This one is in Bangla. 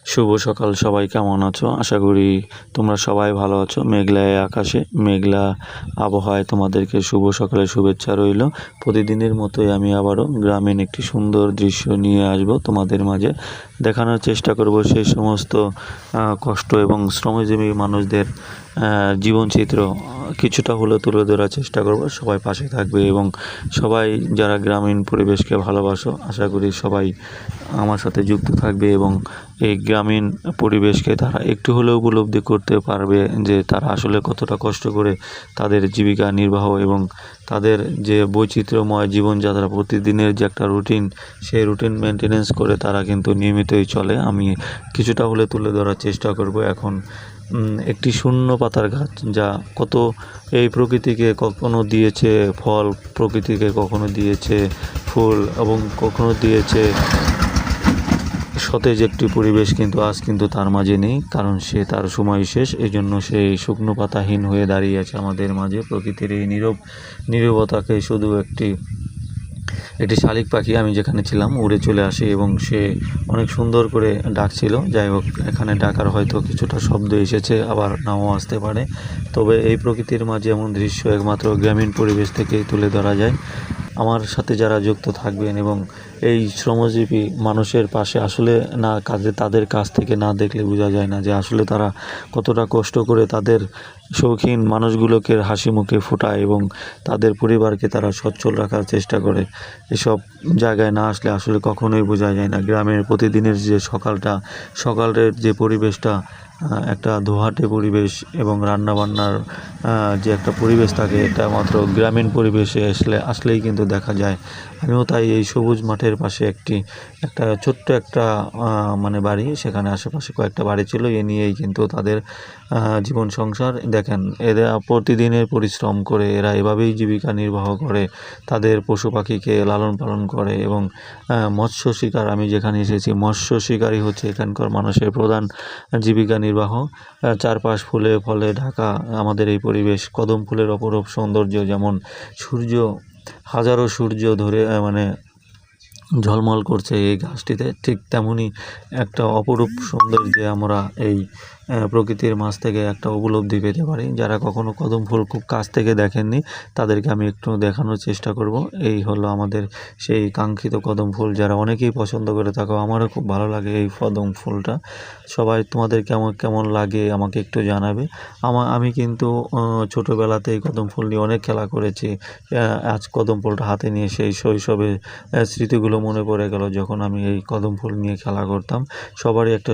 শুভ সকাল, সবাই কেমন আছো? আশা করি তোমরা সবাই ভালো আছো। মেঘলা আকাশে মেঘলা আবহাওয়ায় তোমাদেরকে শুভ সকালের শুভেচ্ছা রইল। প্রতিদিনের মতোই আমি আবারও গ্রামীণ একটি সুন্দর দৃশ্য নিয়ে আসব তোমাদের মাঝে। দেখানোর চেষ্টা করব সেই সমস্ত কষ্ট এবং শ্রমজীবী মানুষদের জীবনচিত্র কিছুটা হলেও তুলে ধরার চেষ্টা করব। সবাই পাশে থাকবে এবং সবাই যারা গ্রামীণ পরিবেশকে ভালোবাসো, আশা করি সবাই আমার সাথে যুক্ত থাকবে এবং এই গ্রামীণ পরিবেশকে তারা একটু হলেও উপলব্ধি করতে পারবে যে তারা আসলে কতটা কষ্ট করে তাদের জীবিকা নির্বাহ এবং তাদের যে বৈচিত্র্যময় জীবনযাত্রা, প্রতিদিনের যে একটা রুটিন, সেই রুটিন মেনটেনেন্স করে তারা কিন্তু নিয়মিতই চলে। আমি কিছুটা হলে তুলে ধরার চেষ্টা করব। এখন একটি শূন্য পাতার গাছ, যা কত এই প্রকৃতিকে কখনো দিয়েছে ফল, প্রকৃতিকে কখনো দিয়েছে ফুল এবং কখনো দিয়েছে সতেজ একটি পরিবেশ, কিন্তু আজ কিন্তু তার মাঝে নেই, কারণ সে তার সময় শেষ। এই জন্য সেই শুকনো পাতাহীন হয়ে দাঁড়িয়ে আছে আমাদের মাঝে। প্রকৃতির এই নীরবতাকে শুধু একটি শালিক পাখি, আমি যেখানে ছিলাম, উড়ে চলে আসে এবং সে অনেক সুন্দর করে ডাকছিল। যাই হোক, এখানে ডাকার হয়তো কিছুটা শব্দ এসেছে, আবার নাও আসতে পারে। তবে এই প্রকৃতির মাঝে এমন দৃশ্য একমাত্র গ্রামীণ পরিবেশ থেকেই তুলে ধরা যায়। আমার সাথে যারা যুক্ত থাকবেন এবং এই শ্রমজীবী মানুষের পাশে আসলে না তাদের কাছ থেকে না দেখলে বোঝা যায় না যে আসলে তারা কতটা কষ্ট করে তাদের শৌখিন মানুষগুলোকে হাসি মুখে ফোটায় এবং তাদের পরিবারকে তারা সচ্ছল রাখার চেষ্টা করে। এসব জায়গায় না আসলে আসলে কখনোই বোঝা যায় না গ্রামের প্রতিদিনের যে সকালের যে পরিবেশটা, একটা দোহাটে পরিবেশ এবং রান্নাবান্নার যে একটা পরিবেশ থাকে, এটা মাত্র গ্রামীণ পরিবেশে আসলেই কিন্তু দেখা যায়। আমিও তাই এই সবুজ মাঠের পাশে একটা ছোট্ট একটা মানে বাড়ি, সেখানে আশেপাশে কয়েকটা বাড়ি ছিল, এ নিয়েই কিন্তু তাদের জীবন সংসার। দেখেন, এরা প্রতিদিনের পরিশ্রম করে এরা এভাবেই জীবিকা নির্বাহ করে, তাদের পশু পাখিকে লালন পালন করে এবং মৎস্য শিকার। আমি যেখানে এসেছি, মৎস্য শিকারই হচ্ছে এখানকার মানুষের প্রধান জীবিকা নির্বাহ। চারপাশ ফুলে ফলে ঢাকা আমাদের এই পরিবেশ। কদম ফুলের অপরূপ সৌন্দর্য, যেমন হাজারো সূর্য ধরে মানে ঝলমল করছে এই গাছটিতে, ঠিক তেমনই একটা অপরূপ সৌন্দর্যে আমরা এই প্রকৃতির মাঝ থেকে একটা উপলব্ধি পেতে পারি। যারা কখনো কদম ফুল খুব কাছ থেকে দেখেননি, তাদেরকে আমি একটু দেখানোর চেষ্টা করব। এই হলো আমাদের সেই কাঙ্ক্ষিত কদম ফুল, যারা অনেকেই পছন্দ করে থাকো। আমারও খুব ভালো লাগে এই কদম ফুলটা। সবাই তোমাদের কেমন লাগে আমাকে একটু জানাবে। আমি কিন্তু ছোটোবেলাতেই কদম ফুল নিয়ে অনেক খেলা করেছি। আজ কদম ফুলটা হাতে নিয়ে সেই শৈশবের স্মৃতিগুলো মনে পড়ে গেল, যখন আমি এই কদম ফুল নিয়ে খেলা করতাম। সবারই একটা